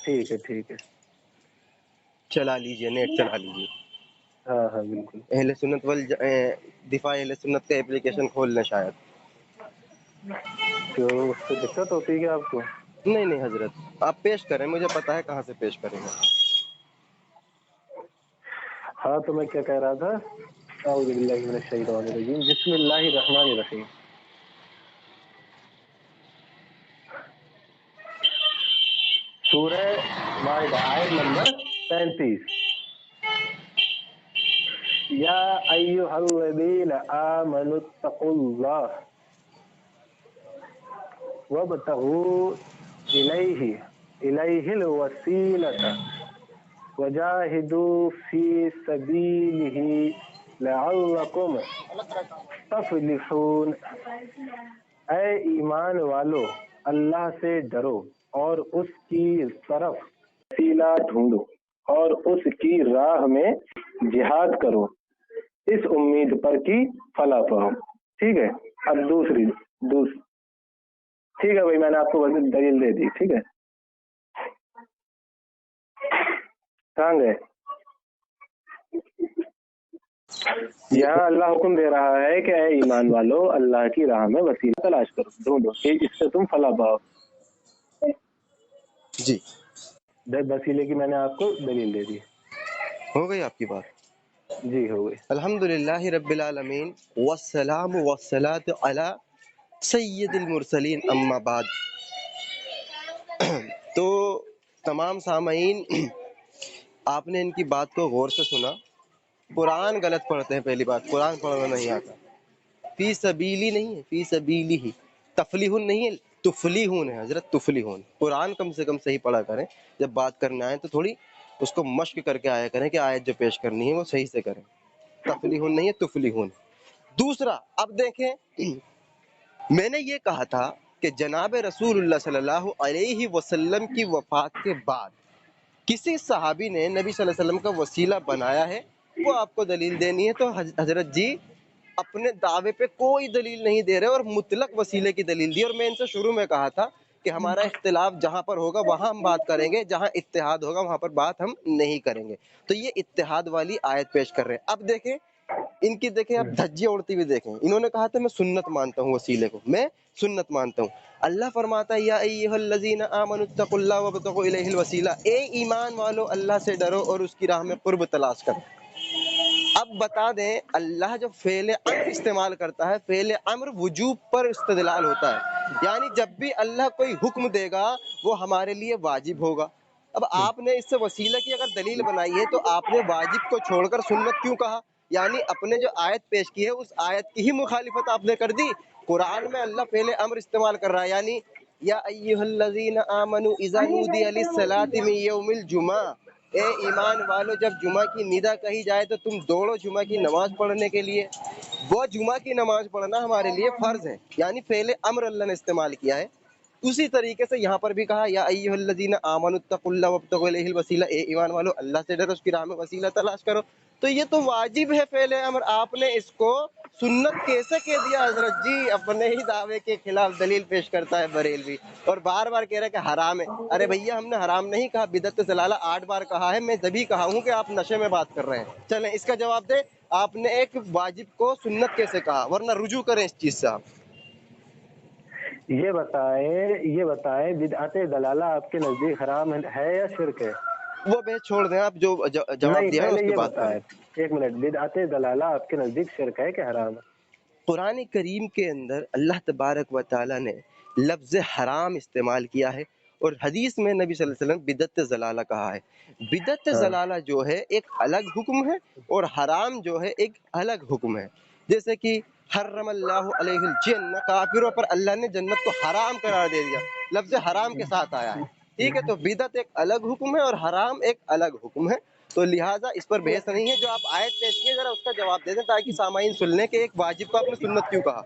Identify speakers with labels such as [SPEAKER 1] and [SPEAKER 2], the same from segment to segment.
[SPEAKER 1] ٹھیک ہے ٹھیک ہے،
[SPEAKER 2] چلا لیجئے، نیٹ چلا لیجئے،
[SPEAKER 1] ہاں ہاں بالکل۔
[SPEAKER 2] اہل سنت دفاع اہل سنت کا اپلیکیشن کھول لیں شاید۔
[SPEAKER 1] تو اس سے دقت ہوتی ہے کیا آپ کو؟
[SPEAKER 2] نہیں نہیں حضرت، آپ پیش کریں، مجھے پتا ہے کہاں سے پیش کریں گے۔
[SPEAKER 1] ہاں تو میں کیا کہہ رہا تھا، اعوذ باللہ من الشیطان الرجیم، بسم اللہ الرحمن الرحیم۔ سورہ مائدہ آیت نمبر 35۔ یا ایھا الذین آمنوا اتقوا اللہ وابتغوا الیہ الوسیلۃ وجاہدوا فی سبیلہ لعلکم تفلحون۔ اے ایمان والو، اللہ سے ڈرو اور اس کی طرف وسیلہ ڈھونڈو اور اس کی راہ میں جہاد کرو، اس امید پر کی فلاح پاؤ۔ ٹھیک ہے، اب دوسری ٹھیک ہے بھائی، میں نے آپ کو دلیل دے دی، ٹھیک ہے، کہاں گئے؟ یہاں اللہ حکم دے رہا ہے کہ اے ایمان والو، اللہ کی راہ میں وسیلہ تلاش کرو، ڈھونڈو کہ اس سے تم فلاح پاؤ۔
[SPEAKER 2] جی
[SPEAKER 1] وسیلے کی میں نے آپ کو دلیل دے دی۔
[SPEAKER 2] ہو گئی آپ کی بات؟
[SPEAKER 1] جی ہو گئی۔
[SPEAKER 2] الحمدللہ رب العالمین والسلام والصلاة علی سید المرسلین، اما بعد۔ تو تمام سامعین، آپ نے ان کی بات کو غور سے سنا۔ قرآن غلط پڑھتے ہیں، پہلی بات قرآن پڑھنا نہیں آتا، فی سبیلی نہیں ہے، فی سبیلی ہی، تفلیحون نہیں ہے، تفلیحون ہے حضرت، تفلیحون۔ قرآن کم سے کم صحیح پڑھا کریں، جب بات کرنے آئیں تو تھوڑی اس کو مشق کر کے آیا کریں کہ آیت جو پیش کرنی ہے وہ صحیح سے کریں، تفلیحون نہیں ہے، تفلیحون۔ دوسرا، اب دیکھیں، میں نے یہ کہا تھا کہ جناب رسول اللہ صلی اللہ علیہ وسلم کی وفات کے بعد کسی صحابی نے نبی صلی اللہ علیہ وسلم کا وسیلہ بنایا ہے، وہ آپ کو دلیل دینی ہے۔ تو حضرت جی اپنے دعوے پہ کوئی دلیل نہیں دے رہے اور مطلق وسیلے کی دلیل دی، اور میں ان سے شروع میں کہا تھا کہ ہمارا اختلاف جہاں پر ہوگا وہاں ہم بات کریں گے، جہاں اتحاد ہوگا وہاں پر بات ہم نہیں کریں گے۔ تو یہ اتحاد والی آیت پیش کر رہے ہیں۔ اب دیکھیں ان کی، دیکھیں اب دھجیاں اڑتی ہوئی دیکھیں، انہوں نے کہا تھا میں سنت مانتا ہوں، وسیلے کو میں سنت مانتا ہوں۔ اللہ فرماتا ہے یا ایھا الذین آمنوا اتقوا اللہ وابتغوا الیہ الوسیلہ، اے ایمان والو اللہ سے ڈرو اور اس کی راہ میں قرب تلاش کرو۔ اب بتا دیں، اللہ جو فعل امر استعمال کرتا ہے، فعل امر وجوب پر استدلال ہوتا ہے، یعنی جب بھی اللہ کوئی حکم دے گا وہ ہمارے لیے واجب ہوگا۔ اب آپ نے اس سے وسیلہ کی اگر دلیل بنائی ہے تو آپ نے واجب کو چھوڑ کر سنت کیوں کہا؟ یعنی اپنے جو آیت پیش کی ہے اس آیت کی ہی مخالفت آپ نے کر دی۔ قرآن میں اللہ فعل امر استعمال کر رہا ہے، یعنی یا ایھا الذین آمنوا اذا نودی للصلاۃ من یوم الجمعہ، اے ایمان والو جب جمعہ کی ندا کہی جائے تو تم دوڑو جمعہ کی نماز پڑھنے کے لیے۔ وہ جمعہ کی نماز پڑھنا ہمارے لیے فرض ہے، یعنی فعل امر اللہ نے استعمال کیا ہے۔ اسی طریقے سے یہاں پر بھی کہا یا ایھا الذین آمنوا اتقوا اللہ وابتغوا الیہ الوسیلہ، اے ایمان والو اللہ سے ڈرو اس کی راہ میں وسیلہ تلاش کرو۔ تو یہ تو واجب ہے فعل امر، آپ نے اس کو سنت کیسے کہہ دیا حضرت جی؟ اپنے ہی دعوے کے خلاف دلیل پیش کرتا ہے بریلوی، اور بار بار کہہ رہا ہے کہ حرام ہے۔ ارے بھیا ہم نے حرام نہیں کہا، بدعت ضلالہ 8 بار کہا ہے، میں جبھی کہا ہوں کہ آپ نشے میں بات کر رہے ہیں۔ چلیں اس کا جواب دیں، آپ نے ایک واجب کو سنت کیسے کہا؟ ورنہ رجوع کریں اس چیز سے آپ۔
[SPEAKER 1] یہ بتائیں بدعت دلالہ آپ کے نزدیک حرام ہے یا شرک ہے؟
[SPEAKER 2] وہ بے چھوڑ دیں، آپ جو
[SPEAKER 1] نہیں،
[SPEAKER 2] جواب دیا ہے
[SPEAKER 1] پہلے
[SPEAKER 2] اس کی
[SPEAKER 1] یہ
[SPEAKER 2] بات کریں۔
[SPEAKER 1] بتائیں، ایک منٹ، بدعت دلالہ آپ کے نزدیک شرک ہے کہ حرام ہے؟
[SPEAKER 2] قرآن کریم کے اندر اللہ تبارک و تعالیٰ نے لفظ حرام استعمال کیا ہے، اور حدیث میں نبی صلی اللہ علیہ وسلم بدعت ضلالہ کہا ہے۔ بدعت
[SPEAKER 1] ہاں
[SPEAKER 2] ضلالہ جو ہے ایک الگ حکم ہے، اور حرام جو ہے ایک الگ حکم ہے۔ جیسے کہ حرم اللہ علیہ الجنہ، کافروں پر اللہ نے جنت کو حرام قرار دے دیا، لفظ حرام کے ساتھ آیا ہے، ٹھیک ہے؟ تو بدعت ایک الگ حکم ہے اور حرام ایک الگ حکم ہے، تو لہٰذا اس پر بحث نہیں ہے۔ جو آپ آیت پیش کیے ذرا اس کا جواب دے دیں تاکہ سامعین سن لیں کہ ایک واجب کو آپ نے سنت کیوں کہا۔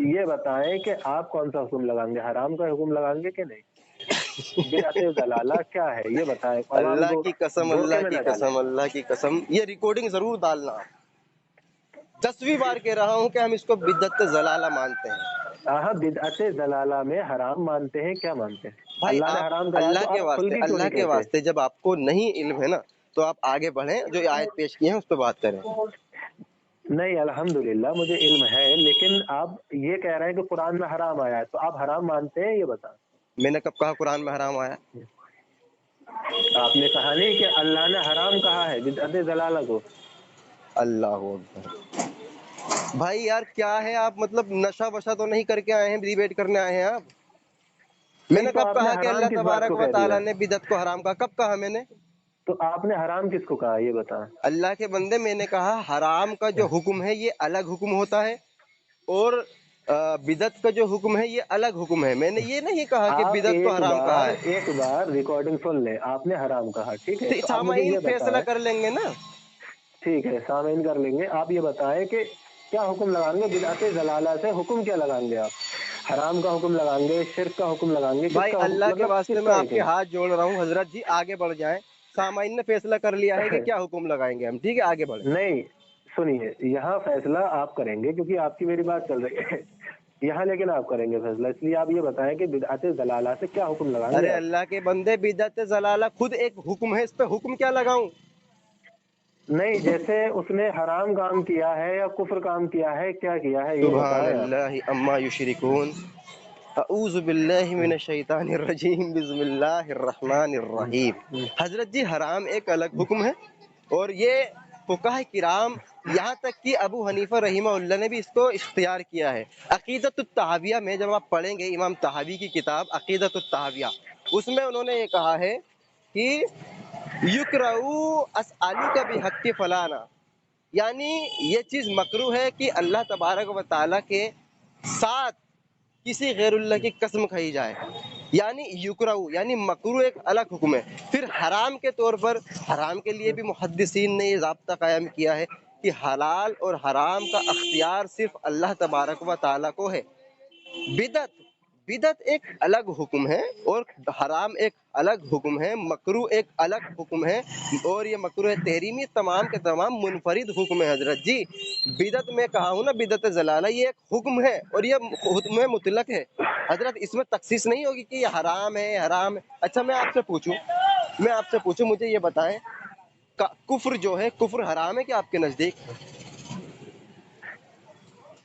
[SPEAKER 1] یہ بتائیں کہ آپ کون سا حکم لگائیں گے، حرام کا حکم لگائیں گے کہ نہیں؟ بدعت ضلالہ کیا ہے یہ بتائیں، عوام
[SPEAKER 2] اللہ
[SPEAKER 1] کو
[SPEAKER 2] کی قسم،
[SPEAKER 1] دھوکے
[SPEAKER 2] اللہ
[SPEAKER 1] میں
[SPEAKER 2] کی
[SPEAKER 1] نہ ڈالیں۔
[SPEAKER 2] قسم، اللہ کی قسم، یہ ریکارڈنگ ضرور ڈالنا آپ۔ 10ویں بار کہہ رہا ہوں کہ ہم اس کو بدعت ضلالہ مانتے ہیں۔
[SPEAKER 1] بدعت ضلالہ میں حرام مانتے ہیں، کیا مانتے ہیں؟
[SPEAKER 2] भाई
[SPEAKER 1] अल्लाह ने
[SPEAKER 2] आप
[SPEAKER 1] हराम कराया तो आप खुल की क्यों
[SPEAKER 2] अल्लाह
[SPEAKER 1] नहीं
[SPEAKER 2] के
[SPEAKER 1] कहते?
[SPEAKER 2] वास्ते जब आपको नहीं इल्म है ना, तो आप आगे बढ़ें, जो आयत पेश की है उस पर बात करें।
[SPEAKER 1] नहीं, अल्हम्दुलिल्लाह मुझे इल्म है, लेकिन आप ये कह रहे हैं कि कुरान में हराम आया है, तो आप हराम मानते हैं, ये बता?
[SPEAKER 2] मैंने कब कहा कुरान में हराम आया?
[SPEAKER 1] आपने कहा नहीं कि अल्लाह ने हराम कहा है बिदअत ज़लाला को।
[SPEAKER 2] अल्लाह अकबर। भाई यार क्या है आप, मतलब नशा वशा तो नहीं करके आए हैं, डिबेट करने आए हैं आप?
[SPEAKER 1] नहीं
[SPEAKER 2] मैंने
[SPEAKER 1] तो
[SPEAKER 2] कब
[SPEAKER 1] आपने
[SPEAKER 2] कहा कि
[SPEAKER 1] हराम
[SPEAKER 2] अल्लाह
[SPEAKER 1] किस बात
[SPEAKER 2] तबारक
[SPEAKER 1] को
[SPEAKER 2] व
[SPEAKER 1] कह
[SPEAKER 2] तआला
[SPEAKER 1] दिया?
[SPEAKER 2] ने बिदअत को हराम कहा? कब कहा मैंने?
[SPEAKER 1] तो आपने हराम किसको कहा, ये बता?
[SPEAKER 2] अल्लाह के बंदे, मैंने कहा हराम का जो हुक्म है ये अलग हुक्म होता है, और बिदअत का जो हुक्म है ये अलग हुक्म है। मैंने ये नहीं कहा कि
[SPEAKER 1] आप
[SPEAKER 2] बिदअत को हराम कहा है।
[SPEAKER 1] एक बार रिकॉर्डिंग सुन ले, आपने हराम कहा, ठीक है?
[SPEAKER 2] तो
[SPEAKER 1] तो आप मुझे
[SPEAKER 2] सामाइन
[SPEAKER 1] ये
[SPEAKER 2] फैसला
[SPEAKER 1] बताएं,
[SPEAKER 2] कर लेंगे ना।
[SPEAKER 1] ठीक है सामीन कर लेंगे, आप ये बताएं कि क्या हुक्म लगाएंगे बिदअत ज़लाला से? हुक्म क्या लगाएंगे आप? हराम का हुक्म लगाएंगे, शिर्क का हुक्म लगाएंगे,
[SPEAKER 2] भाई
[SPEAKER 1] किसका हुक्म,
[SPEAKER 2] अल्लाह के
[SPEAKER 1] मतलब
[SPEAKER 2] वास्ते मैं
[SPEAKER 1] किसका एक
[SPEAKER 2] आपके
[SPEAKER 1] है?
[SPEAKER 2] हाथ जोड़ रहा हूँ हजरत जी, आगे बढ़ जाएं। सामाइन ने फैसला कर लिया है कि क्या हुक्म लगाएंगे हम, ठीक है आगे बढ़े।
[SPEAKER 1] नहीं, सुनिए, यहाँ फैसला आप करेंगे क्योंकि आपकी मेरी बात चल रही है यहाँ, लेकिन आप करेंगे फैसला, इसलिए आप ये बताएं कि बिदअत ज़लाला से क्या हुक्म लगाएंगे
[SPEAKER 2] अरे
[SPEAKER 1] आप?
[SPEAKER 2] अल्लाह के बंदे, बिदअत ज़लाला खुद एक हुक्म है, इस पे हुक्म क्या लगाऊं?
[SPEAKER 1] नहीं, जैसे उसने हराम काम किया है या कुफ्र काम किया है, क्या किया है, ये
[SPEAKER 2] सुभान
[SPEAKER 1] बताएं आप।
[SPEAKER 2] अल्लाह अम्मा युशरिकून, अऊज़ु बिल्लाहि मिनश शैतानिर रजीम, बिस्मिल्लाहिर रहमानिर रहीम। हजरत जी हराम एक अलग हुक्म है, और ये फुकाह किराम, यहाँ तक कि अबू हनीफा रहीमहुल्लाह ने भी इसको इख्तियार किया है। अकीदतुत तहाविया में जब आप पढ़ेंगे इमाम तहावी की किताब अकीदतुत तहाविया, उसमें उन्होंने ये कहा है कि युकरऊ असअलू का भी हक फलाना, यानी ये चीज़ मकरू है कि अल्लाह तबारक व ताला के साथ किसी गैरुल्लाह की कसम खाई जाए, यानी युकरऊ यानी मकरू एक अलग हुक्म है। फिर हराम के तौर पर, हराम के लिए भी मुहद्दिसीन ने ये ज़ाब्ता कायम किया है कि हलाल और हराम का अख्तियार सिर्फ अल्लाह तबारक व ताला को है। बिदत बिदत एक अलग हुक्म है, और हराम एक अलग हुक्म है, मकरू एक अलग हुक्म है, और ये मकरू तहरीमी तमाम के तमाम मुनफरिद हुक्म है हजरत जी। बिदत में कहा हूँ ना, बिदत जलाला ये एक हुक्म है, और ये हुक्म मुतलक है हजरत, इसमें तखसीस नहीं होगी कि ये हराम है हराम है। अच्छा मैं आपसे पूछूं मुझे ये बताएं, कुफ्र जो है, कुफ्र हराम है क्या आपके नजदीक?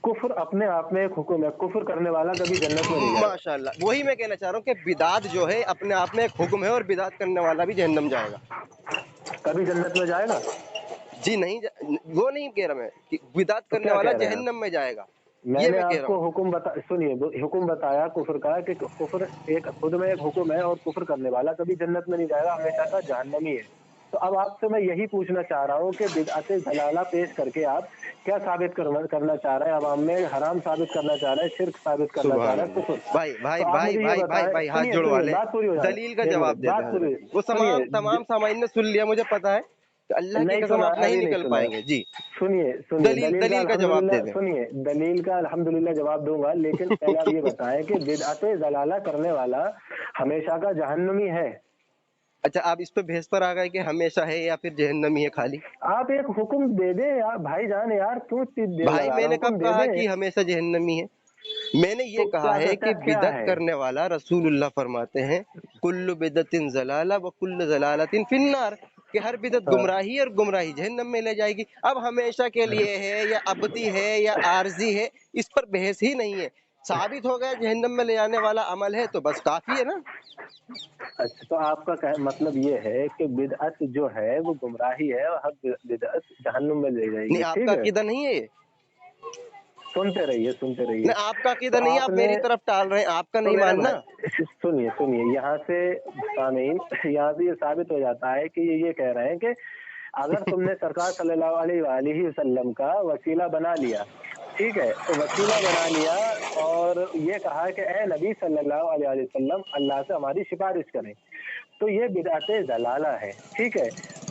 [SPEAKER 1] कुफ्र अपने आप में एक हुक्म है, कुफ्र करने वाला कभी जन्नत में नहीं जाएगा।
[SPEAKER 2] माशाल्लाह, वही मैं कहना चाह रहा हूँ कि बिदात जो है अपने आप में एक हुक्म है, और बिदात करने वाला भी जहन्नम जाएगा।
[SPEAKER 1] कभी जन्नत में जाएगा?
[SPEAKER 2] जी नहीं वो नहीं कह रहा मैं कि बिदात
[SPEAKER 1] तो
[SPEAKER 2] करने
[SPEAKER 1] क्या
[SPEAKER 2] वाला
[SPEAKER 1] कह रहे हैं आप?
[SPEAKER 2] जहन्नम में जाएगा, ये
[SPEAKER 1] मैंने
[SPEAKER 2] मैं कह रहा
[SPEAKER 1] आपको
[SPEAKER 2] हूँ।
[SPEAKER 1] हुक्म बता, सुनिए, हुक्म बताया कुफ्र का कि कुफ्र एक खुद में एक हुक्म है, और कुफ्र करने वाला कभी जन्नत में नहीं जाएगा, हमेशा का जहन्नमी है। तो अब आपसे मैं यही पूछना चाह रहा हूँ कि बिदअत ज़लाला पेश करके आप क्या साबित करना चाह रहे हैं? अवाम में हराम साबित करना चाह रहे हैं, शिर्क साबित करना चाह
[SPEAKER 2] सुभान
[SPEAKER 1] रहे हैं,
[SPEAKER 2] अल्लाह।
[SPEAKER 1] कुफ्र।
[SPEAKER 2] भाई भाई
[SPEAKER 1] तो आप
[SPEAKER 2] भाई
[SPEAKER 1] मुझे ये
[SPEAKER 2] भाई भाई
[SPEAKER 1] बताएं,
[SPEAKER 2] भाई हाथ
[SPEAKER 1] सुनिए
[SPEAKER 2] जुड़वा
[SPEAKER 1] सुनिए,
[SPEAKER 2] ले,
[SPEAKER 1] बात पूरी हो जाए,
[SPEAKER 2] दलील का
[SPEAKER 1] एक
[SPEAKER 2] जवाब
[SPEAKER 1] मिनट,
[SPEAKER 2] दे दे
[SPEAKER 1] बात पूरी,
[SPEAKER 2] हजरत जी। वो
[SPEAKER 1] सुनिए।
[SPEAKER 2] तमाम सामाइन ने सुन लिया, मुझे पता है कि अल्लाह की
[SPEAKER 1] नहीं
[SPEAKER 2] कसम
[SPEAKER 1] सुना,
[SPEAKER 2] आप नहीं
[SPEAKER 1] अभी नहीं
[SPEAKER 2] निकल
[SPEAKER 1] सुना।
[SPEAKER 2] पाएंगे जी।
[SPEAKER 1] सुनिए सुनिए, दलील का
[SPEAKER 2] दलील का जवाब दे
[SPEAKER 1] अल्हम्दुलिल्लाह,
[SPEAKER 2] दे।
[SPEAKER 1] सुनिए, दलील का अल्हम्दुलिल्लाह जवाब दूंगा, लेकिन पहले आप ये बताएं कि बिदअत ज़लाला करने वाला हमेशा का जहन्नमी है।
[SPEAKER 2] अच्छा आप इस पे बहस पर आ गए कि हमेशा है या फिर जहन्नमी है खाली?
[SPEAKER 1] आप एक हुक्म दे दें यार भाईजान, यार क्यों इतनी देर
[SPEAKER 2] भाई
[SPEAKER 1] लगा रहा,
[SPEAKER 2] मैंने कब
[SPEAKER 1] हुक्म दे
[SPEAKER 2] कहा कि
[SPEAKER 1] दें।
[SPEAKER 2] हमेशा जहन्नमी है? मैंने ये
[SPEAKER 1] तो
[SPEAKER 2] कहा
[SPEAKER 1] क्या
[SPEAKER 2] है
[SPEAKER 1] सत्य
[SPEAKER 2] कि
[SPEAKER 1] क्या
[SPEAKER 2] बिदत
[SPEAKER 1] है?
[SPEAKER 2] करने वाला, रसूलुल्लाह फरमाते हैं कुल्लु बिदतिन जलाला व कुल्लु जलालतिन फिन्नार, कि हर बिदत
[SPEAKER 1] हाँ,
[SPEAKER 2] गुमराही और गुमराही जहन्नम में ले जाएगी। अब हमेशा के लिए है या अबदी है या आरजी है, इस पर बहस ही नहीं है। साबित हो गया जहन्नम में ले जाने वाला अमल है तो बस काफी है ना।
[SPEAKER 1] अच्छा, तो आपका मतलब ये है कि बिदअत जो है वो गुमराही है, और हर बिदअत जहन्नुम में ले
[SPEAKER 2] नहीं
[SPEAKER 1] जाएगी,
[SPEAKER 2] आपका
[SPEAKER 1] ठीक है?
[SPEAKER 2] अकीदा नहीं है ये?
[SPEAKER 1] सुनते रहिए, सुनते रहिए।
[SPEAKER 2] नहीं आपका
[SPEAKER 1] तो
[SPEAKER 2] अकीदा नहीं, आप
[SPEAKER 1] आपने,
[SPEAKER 2] मेरी तरफ टाल रहे हैं, आपका
[SPEAKER 1] तो
[SPEAKER 2] नहीं
[SPEAKER 1] मेरे
[SPEAKER 2] मानना।
[SPEAKER 1] भाई सुनिए सुनिए, यहाँ से सामीन, यहाँ से ये साबित हो जाता है कि ये कह रहे हैं कि अगर तुमने सरकार सल्लल्लाहु अलैहि वसल्लम का वसीला बना लिया, ठीक है, तो वसीला बना लिया और ये कहा कि ए नबी सल्लल्लाहु अलैहि वसल्लम अल्लाह से हमारी सिफारिश करें, तो ये बिदअत ज़लाला है, ठीक है?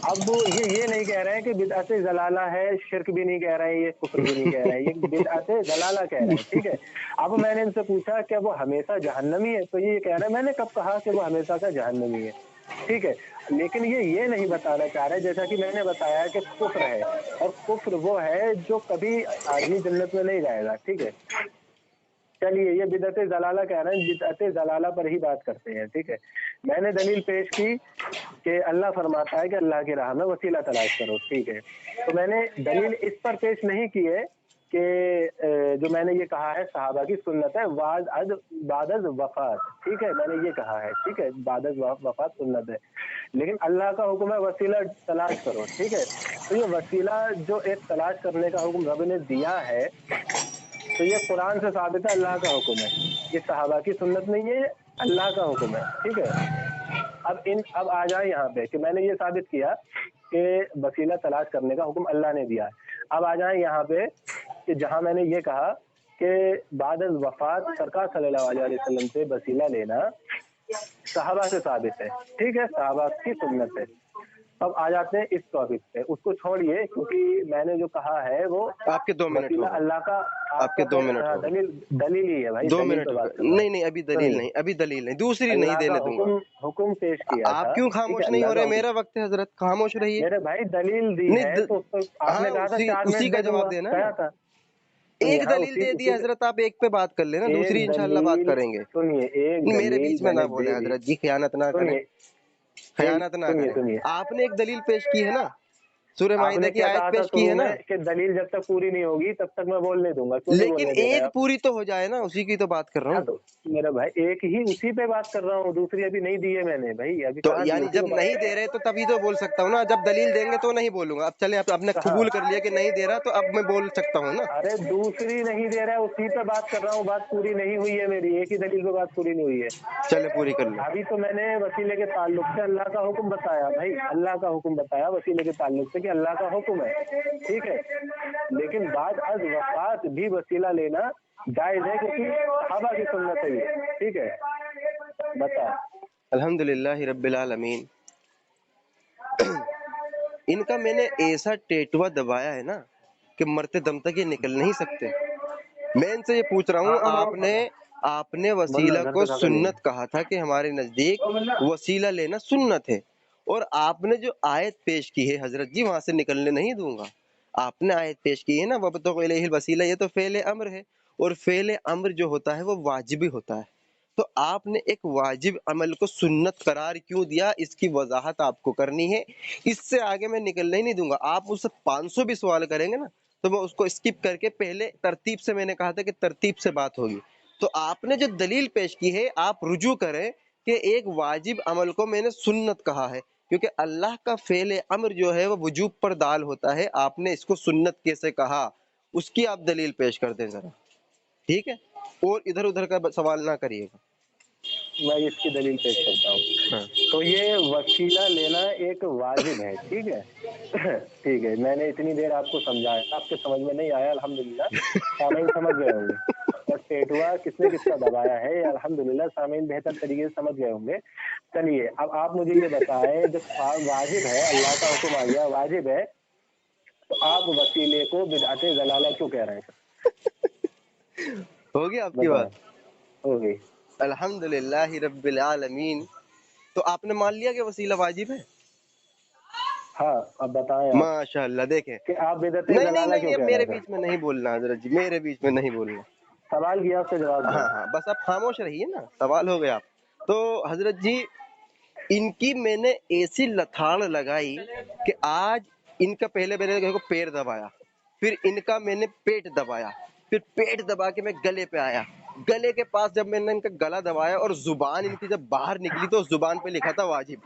[SPEAKER 1] अब ये नहीं कह रहे हैं कि बिदअत ज़लाला है, शिर्क भी नहीं कह रहे हैं, ये कुफ्र भी नहीं कह रहे हैं, ये बिदअत ज़लाला कह रहे हैं, ठीक है? अब मैंने इनसे पूछा क्या वो हमेशा जहन्नमी है? तो ये कह रहे हैं, मैंने कब कहा कि वो हमेशा का जहन्नमी है, ठीक है? लेकिन ये नहीं बताना चाह रहे, जैसा कि मैंने बताया कि कुफ्र है, और कुफ्र वो है जो कभी आदमी जन्नत में नहीं जाएगा, ठीक है? چلیے یہ بدعت ضلالہ کہہ رہے ہیں، بدعت ضلالہ پر ہی بات کرتے ہیں، ٹھیک ہے. میں نے دلیل پیش کی کہ اللہ فرماتا ہے کہ اللہ کی راہ میں وسیلہ تلاش کرو، ٹھیک ہے. تو میں نے دلیل اس پر پیش نہیں کی ہے کہ جو میں نے یہ کہا ہے صحابہ کی سنت ہے بعد از وفات، ٹھیک ہے، میں نے یہ کہا ہے، ٹھیک ہے، بعد از وفات سنت ہے. لیکن اللہ کا حکم ہے وسیلہ تلاش کرو، ٹھیک ہے. تو یہ وسیلہ جو ایک تلاش کرنے کا حکم رب نے دیا ہے، تو یہ قرآن سے ثابت ہے، اللہ کا حکم ہے، یہ صحابہ کی سنت نہیں ہے، اللہ کا حکم ہے، ٹھیک ہے. اب آ جائیں یہاں پہ کہ میں نے یہ ثابت کیا کہ وسیلہ تلاش کرنے کا حکم اللہ نے دیا ہے. اب آ جائیں یہاں پہ کہ جہاں میں نے یہ کہا کہ بعد از وفات سرکار صلی اللہ علیہ وسلم سے وسیلہ لینا صحابہ سے ثابت ہے، ٹھیک ہے، صحابہ کی سنت ہے. اب آ جاتے ہیں اس ٹاپک پہ، اس کو چھوڑیے کیونکہ میں نے جو کہا ہے وہ
[SPEAKER 2] آپ کے 2 منٹ
[SPEAKER 1] وسیلہ
[SPEAKER 2] ہو گئے،
[SPEAKER 1] اللہ کا.
[SPEAKER 2] آپ کے 2 منٹ ہو گئے،
[SPEAKER 1] دلیل ہی ہے بھائی،
[SPEAKER 2] 2
[SPEAKER 1] دلیل
[SPEAKER 2] منٹ
[SPEAKER 1] پہ
[SPEAKER 2] ہو
[SPEAKER 1] بات
[SPEAKER 2] گئے.
[SPEAKER 1] کر رہا ہوں.
[SPEAKER 2] نہیں ابھی دلیل
[SPEAKER 1] سنیے،
[SPEAKER 2] نہیں، ابھی دلیل نہیں، دوسری نہیں
[SPEAKER 1] اللہ کا
[SPEAKER 2] دینے دوں گا.
[SPEAKER 1] حکم پیش کیا
[SPEAKER 2] آپ
[SPEAKER 1] تھا،
[SPEAKER 2] کیوں
[SPEAKER 1] ٹھیک ہے،
[SPEAKER 2] خاموش نہیں
[SPEAKER 1] اللہ
[SPEAKER 2] ہو
[SPEAKER 1] کا
[SPEAKER 2] رہے؟
[SPEAKER 1] حکم.
[SPEAKER 2] میرا وقت ہے حضرت، خاموش رہیے.
[SPEAKER 1] میرے بھائی دلیل دی
[SPEAKER 2] نہیں
[SPEAKER 1] ہے تو آپ
[SPEAKER 2] ہاں
[SPEAKER 1] نے کہا تھا 4
[SPEAKER 2] اسی
[SPEAKER 1] منٹ
[SPEAKER 2] کا
[SPEAKER 1] دے دوں
[SPEAKER 2] جواب
[SPEAKER 1] گا،
[SPEAKER 2] دینا
[SPEAKER 1] کہا
[SPEAKER 2] نا.
[SPEAKER 1] تھا. سنیے،
[SPEAKER 2] ایک
[SPEAKER 1] ہاں
[SPEAKER 2] دلیل دے دی حضرت، آپ ایک پہ بات کر لینا، دوسری
[SPEAKER 1] ایک
[SPEAKER 2] انشاءاللہ بات
[SPEAKER 1] دلیل
[SPEAKER 2] کریں گے.
[SPEAKER 1] سنیے، ایک
[SPEAKER 2] میرے
[SPEAKER 1] دلیل
[SPEAKER 2] بیچ میں
[SPEAKER 1] میں
[SPEAKER 2] نہ
[SPEAKER 1] نے
[SPEAKER 2] بولے
[SPEAKER 1] دے دی.
[SPEAKER 2] حضرت جی، خیانت نہ کریں،
[SPEAKER 1] سنیے
[SPEAKER 2] خیانت نہ کریں.
[SPEAKER 1] سنیے،
[SPEAKER 2] آپ نے ایک دلیل پیش کی ہے نا، سورہ
[SPEAKER 1] آپ
[SPEAKER 2] مائدہ
[SPEAKER 1] نے
[SPEAKER 2] کی
[SPEAKER 1] کیا کہا
[SPEAKER 2] آیت
[SPEAKER 1] تھا
[SPEAKER 2] پیش کی
[SPEAKER 1] شروع
[SPEAKER 2] ہے نا.
[SPEAKER 1] میں کہ دلیل جب تک پوری نہیں ہوگی تب تک میں بولنے دوں گا، کیوں نہیں
[SPEAKER 2] لیکن
[SPEAKER 1] بولنے دے رہے
[SPEAKER 2] ایک
[SPEAKER 1] آپ؟
[SPEAKER 2] پوری تو ہو جائے نا، اسی کی تو بات کر رہا
[SPEAKER 1] ہاں
[SPEAKER 2] ہوں.
[SPEAKER 1] تو میرا بھائی ایک ہی اسی پہ بات کر رہا ہوں، دوسری ابھی نہیں دی ہے میں نے بھائی، ابھی
[SPEAKER 2] تو
[SPEAKER 1] کہاں دی؟
[SPEAKER 2] یعنی
[SPEAKER 1] اسی
[SPEAKER 2] جب
[SPEAKER 1] پہ بات
[SPEAKER 2] نہیں
[SPEAKER 1] کر
[SPEAKER 2] دے
[SPEAKER 1] رہا
[SPEAKER 2] رہے تو تبھی تو بول سکتا ہوں نا، جب دلیل دیں گے تو نہیں بولوں گا. اب چلے آپ نے
[SPEAKER 1] ہوں. کہاں؟
[SPEAKER 2] قبول کر لیا کہ نہیں دے رہا تو اب میں بول سکتا ہوں نا.
[SPEAKER 1] ارے دوسری نہیں دے رہا ہے، اسی پہ بات کر رہا ہوں، بات پوری نہیں ہوئی ہے میری، ایک ہی دلیل پہ بات پوری نہیں ہوئی ہے.
[SPEAKER 2] چلے پوری کر لو.
[SPEAKER 1] ابھی تو میں نے وسیلے کے تعلق سے اللہ کا حکم بتایا بھائی، اللہ کا حکم بتایا وسیلے کے تعلق سے کہ اللہ کا حکم ہے، ٹھیک ہے. لیکن بعد از وفات بھی وسیلہ لینا جائز ہے کیونکہ صحابہ کی سنت ہے یہ، ٹھیک ہے. بتا.
[SPEAKER 2] الحمدللہ رب العالمین. ان کا میں نے ایسا ٹیٹوا دبایا ہے نا کہ مرتے دم تک یہ نکل نہیں سکتے. میں ان سے یہ پوچھ رہا ہوں، آپ نے وسیلہ
[SPEAKER 1] گھر
[SPEAKER 2] کو
[SPEAKER 1] پہ کھا کر لیں
[SPEAKER 2] سنت کہا تھا کہ ہمارے نزدیک وسیلہ لینا سنت ہے، اور آپ نے جو آیت پیش کی ہے حضرت جی وہاں سے نکلنے نہیں دوں گا. آپ نے آیت پیش کی ہے نا وَابْتَغُوا إِلَيْهِ الْوَسِيلَةَ، یہ تو فعل امر ہے، اور فعل امر جو ہوتا ہے وہ واجبی ہوتا ہے. تو آپ نے ایک واجب عمل کو سنت قرار کیوں دیا، اس کی وضاحت آپ کو کرنی ہے. اس سے آگے میں نکلنے ہی نہیں دوں گا. آپ اس سے 500 بھی سوال کریں گے نا تو میں اس کو اسکپ کر کے پہلے ترتیب سے، میں نے کہا تھا کہ ترتیب سے بات ہوگی. تو آپ نے جو دلیل پیش کی ہے آپ رجوع کریں کہ ایک واجب عمل کو میں نے سنت کہا ہے، کیونکہ اللہ کا فعل امر جو ہے وہ وجوب پر دال ہوتا ہے. آپ نے اس کو سنت کیسے کہا، اس کی آپ دلیل پیش کر دیں ذرا، ٹھیک ہے، اور ادھر ادھر کا سوال نہ کریے گا.
[SPEAKER 1] میں اس کی دلیل پیش کرتا ہوں.
[SPEAKER 2] ہاں.
[SPEAKER 1] تو یہ وسیلہ لینا ایک واجب ہے، ٹھیک ہے. ٹھیک ہے، میں نے اتنی دیر آپ کو سمجھایا، آپ کے سمجھ میں نہیں آیا، الحمدللہ سامعین سمجھ گئے ہوں گے. اور ٹیٹوا کس نے کس کا دبایا ہے الحمدللہ سامعین بہتر طریقے سے سمجھ گئے ہوں گے. چلیے اب آپ مجھے یہ بتائیں، جب واجب ہے، اللہ کا حکم آ گیا واجب ہے، تو آپ وسیلے کو بدعت ضلالہ کیوں کہہ رہے ہیں؟
[SPEAKER 2] ہوگی آپ کی
[SPEAKER 1] بتائیں.
[SPEAKER 2] بات.
[SPEAKER 1] ہو گئی.
[SPEAKER 2] الحمدللہ رب العالمین. تو آپ نے مان لیا کہ وسیلہ واجب ہے؟
[SPEAKER 1] ہاں اب بتائیں آپ
[SPEAKER 2] ماشاء اللہ. دیکھیں،
[SPEAKER 1] کہ آپ بدعت
[SPEAKER 2] نہیں نہیں
[SPEAKER 1] ضلالہ
[SPEAKER 2] نہیں
[SPEAKER 1] کیوں
[SPEAKER 2] اب
[SPEAKER 1] کہہ رہے
[SPEAKER 2] میرے
[SPEAKER 1] ہیں
[SPEAKER 2] بیچ
[SPEAKER 1] سر؟
[SPEAKER 2] میں نہیں بولنا حضرت جی، میرے بیچ میں نہیں بولنا.
[SPEAKER 1] سوال کیا، اس کا جواب دیں.
[SPEAKER 2] ہاں ہاں بس آپ خاموش رہیے نا، سوال ہو گیا. آپ تو حضرت جی ان کی میں نے ایسی لتھاڑ لگائی کہ آج ان کا پہلے میں نے پیر دبایا، پھر ان کا میں نے پیٹ دبایا، پھر پیٹ دبا کے میں گلے پہ آیا. گلے کے پاس جب میں نے ان کا گلا دبایا اور زبان ان کی جب باہر نکلی تو زبان پہ لکھا تھا واجب.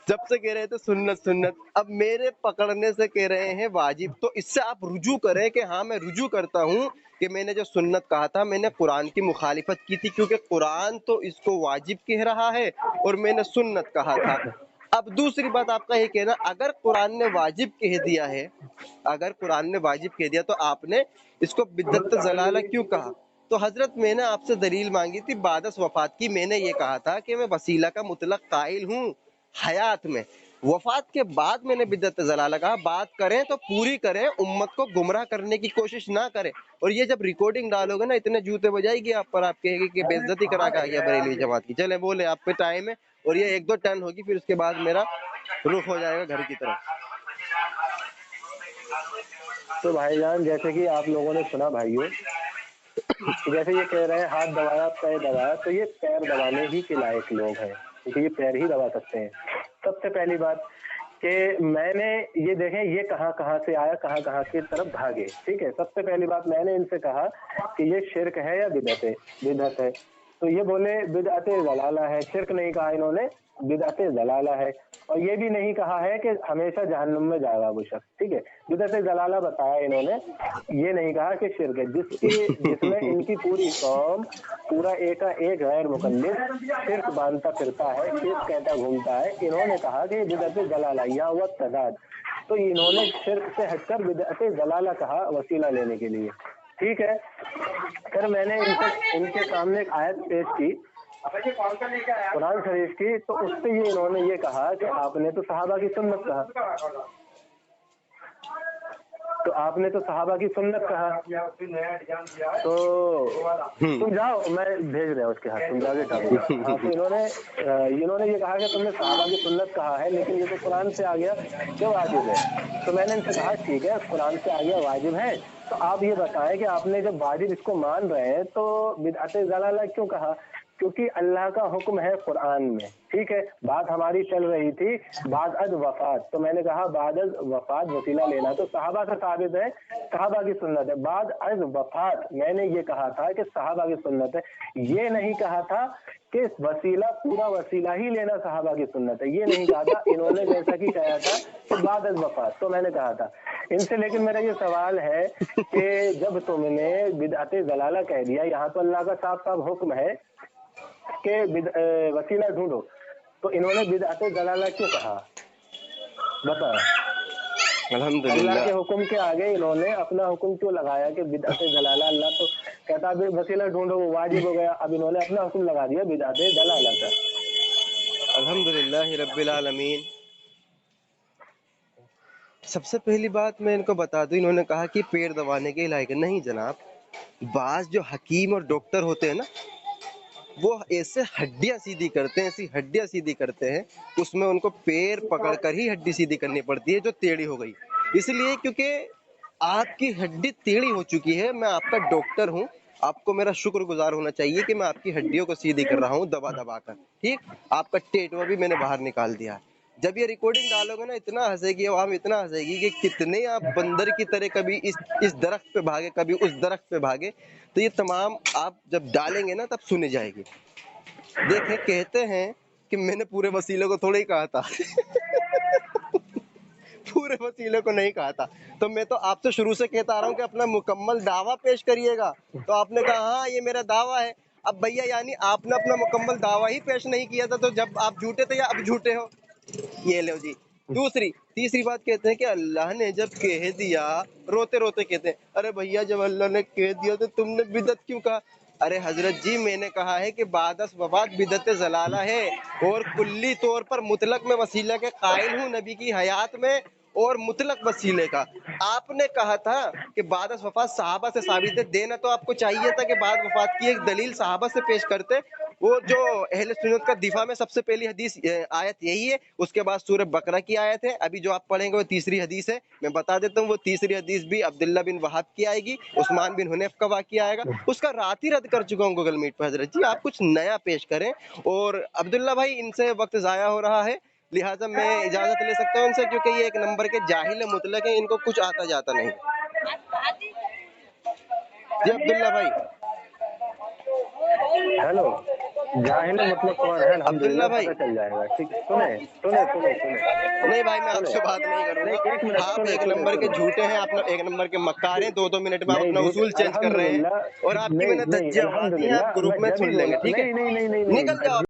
[SPEAKER 2] جب سے کہہ رہے تھے سنت سنت، اب میرے پکڑنے سے کہہ رہے ہیں واجب. تو اس سے آپ رجوع کریں کہ ہاں میں رجوع کرتا ہوں کہ میں نے جو سنت کہا تھا میں نے قرآن کی مخالفت کی تھی، کیونکہ قرآن تو اس کو واجب کہہ رہا ہے اور میں نے سنت کہا تھا. اب دوسری بات آپ کا یہ کہنا، اگر قرآن نے واجب کہہ دیا ہے، اگر قرآن نے واجب کہہ دیا تو آپ نے اس کو بدعت ضلالہ کیوں کہا؟ تو حضرت میں نے آپ سے دلیل مانگی تھی بعد از وفات کی. میں نے یہ کہا تھا کہ میں وسیلہ کا مطلق قائل ہوں حیات میں، وفات کے بعد میں نے بدعت ضلالہ کہا. بات کریں تو پوری کریں، امت کو گمراہ کرنے کی کوشش نہ کریں. اور یہ جب ریکارڈنگ ڈالو گے نا اتنے جوتے بجائے گی آپ پر، آپ کہے گی کہ بے عزتی کرا کے آ گیا بریلوی جماعت کی. چلے بولے آپ پہ ٹائم ہے، اور یہ 1-2 ٹرن ہوگی پھر اس کے بعد میرا رخ ہو جائے گا گھر کی طرف.
[SPEAKER 1] तो भाईजान जैसे कि आप लोगों ने सुना भाइयों, जैसे ये कह रहे हैं हाथ दबाया पैर दबाया, तो ये पैर दबाने ही के लायक लोग हैं, क्योंकि ये पैर ही दबा सकते हैं। सबसे पहली बात कि मैंने ये देखें ये कहाँ कहाँ से आया, कहाँ कहाँ की तरफ भागे। ठीक है, सबसे पहली बात मैंने इनसे कहा कि ये शिरक है या बिदअत है, तो ये बोले बिदअत दलाला है। शिरक नहीं कहा इन्होंने, बिदअत दलाला है। और ये भी नहीं कहा है कि हमेशा जहन्नुम में जाएगा वो शख्स। ठीक है, बिदअत दलाला बताया इन्होंने, ये नहीं कहा कि शिरक है, जिसमें इनकी पूरी कौम पूरा एक गैर मुकल्लिद शिरक बांधता फिरता है, शिरक कहता घूमता है। इन्होंने कहा कि बिदअत दलाला या व तदाद, तो इन्होंने शिरक से हटकर बिदअत दलाला कहा वसीला लेने के लिए। ठीक है, फिर मैंने इनके सामने एक आयत पेश की कुरान शरीफ की, तो उससे ये इन्होंने ये कहा कि आपने तो सहाबा की सुन्नत कहा, तो आपने तो सहाबा की सुन्नत कहा, तो तुम जाओ, मैं भेज रहा हूँ उसके हाथ, तुम जाके डालो। हाँ, तो इन्होंने ये कहा कि तुमने सहाबा की सुन्नत कहा है, लेकिन ये तो कुरान से आ गया क्या वाजिब है। तो मैंने इनसे कहा ठीक है, कुरान से आ गया वाजिब है, तो आप ये बताएं कि आपने जब वाजिब इसको मान रहे हैं तो बिदअत ज़लाला क्यों कहा? क्योंकि अल्लाह का हुक्म है कुरान में। ठीक है, बात हमारी चल रही थी बाद अज वफात, तो मैंने कहा बाद अज वफात वसीला लेना तो सहाबा से साबित है, सहाबा की सुन्नत है। बाद अज वफात मैंने ये कहा था कि सहाबा की सुन्नत है, ये नहीं कहा था कि वसीला पूरा वसीला ही लेना सहाबा की सुन्नत है, ये नहीं कहा था। इन्होंने जैसा कि कहा था कि बाद अज वफात, तो मैंने कहा था इनसे। लेकिन मेरा ये सवाल है कि जब तुमने बिदअत ज़लाला कह दिया, यहाँ तो अल्लाह का साफ साफ हुक्म है कि वसीला ढूंढो, तो इन्होंने बिदअत ज़लाला क्यों कहा? बता, अल्लाह के हुक्म के आगे इन्होंने अपना हुक्म क्यों लगाया कि बिदअत ज़लाला? अल्लाह तो कहता है वसीला ढूंढो, वो वाजिब हो गया, अब इन्होंने अपना हुक्म लगा दिया बिदअत ज़लाला का।
[SPEAKER 2] अल्हम्दुलिल्लाह रब्बिल आलमीन। सबसे पहली बात मैं इनको बता दूं, इन्होंने कहा कि पेड़ दबाने के लायक नहीं जनाब। बाज जो हकीम और डॉक्टर होते हैं ना, वो ऐसे हड्डियां सीधी करते हैं, ऐसी हड्डियां सीधी करते हैं, उसमें उनको पैर पकड़कर ही हड्डी सीधी करनी पड़ती है जो टेढ़ी हो गई। इसलिए क्योंकि आपकी हड्डी टेढ़ी हो चुकी है, मैं आपका डॉक्टर हूँ, आपको मेरा शुक्रगुजार होना चाहिए कि मैं आपकी हड्डियों को सीधी कर रहा हूँ दबा दबा कर। ठीक, आपका टेटवा भी मैंने बाहर निकाल दिया। जब ये रिकॉर्डिंग डालोगे ना, इतना हंसेगी आवाम, इतना हंसेगी कि कितने आप बंदर की तरह कभी इस दरख्त पे भागे, कभी उस दरख्त पे भागे। तो ये तमाम आप जब डालेंगे ना तब सुनी जाएगी। देखें, कहते हैं कि मैंने पूरे वसीले को थोड़ा ही कहा था पूरे वसीले को नहीं कहा था। तो मैं तो आपसे शुरू से कहता आ रहा हूँ कि अपना मुकम्मल दावा पेश करिएगा, तो आपने कहा हाँ ये मेरा दावा है। अब भैया यानी आपने अपना मुकम्मल दावा ही पेश नहीं किया था, तो जब आप झूठे थे या अब झूठे हो? ये लो जी। तीसरी बात कहते हैं कि अल्लाह ने जब कह दिया, रोते रोते कहते हैं अरे भैया जब अल्लाह ने कह दिया तो तुमने बिदत क्यों कहा? अरे हजरत जी, मैंने कहा है कि बादस वफात बिदत ज़लाला है, और कुल्ली तौर पर मुतलक में वसीला के कायल हूँ नबी की हयात में, और मुतलक वसीले का। आपने कहा था कि बादस वफात सहाबा से साबित है, देना तो आपको चाहिए था कि बाद वफात की एक दलील सहाबा से पेश करते। वो जो अहले सुन्नत का दिफा में सबसे पहली हदीस आयत यही है, उसके बाद सूरह बकरा की आयत है, अभी जो आप पढ़ेंगे वो तीसरी हदीस है। मैं बता देता हूँ, वो तीसरी हदीस भी अब्दुल्ला बिन वहाब की आएगी, उस्मान बिन हुनैफ का वाक़या आएगा, उसका रात ही रद्द कर चुका हूँ गूगल मीट पर। हजरत जी आप कुछ नया पेश करें। और अब्दुल्ला भाई, इनसे वक्त ज़ाया हो रहा है, लिहाजा मैं इजाजत ले सकता हूँ इनसे, क्योंकि ये एक नंबर के जाहिल मुतलक है, इनको कुछ आता जाता नहीं। जी अब्दुल्ला भाई।
[SPEAKER 1] हेलो, जाहिल मतलब कौन है?
[SPEAKER 2] अब्दुल्ला भाई,
[SPEAKER 1] पता चल जाएगा। ठीक, सुने सुने सुने सुने
[SPEAKER 2] नहीं भाई मैं आपसे बात नहीं करूंगा।
[SPEAKER 1] एक मिनट,
[SPEAKER 2] आप एक नंबर के झूठे हैं, आप एक नंबर के मक्कार हैं, 2-2 मिनट में आप अपना उसूल चेंज कर रहे हैं, और आपकी मैंने 10 जवाब दी हैं, आप ग्रुप में सुन लेंगे, ठीक है? निकल जाओ।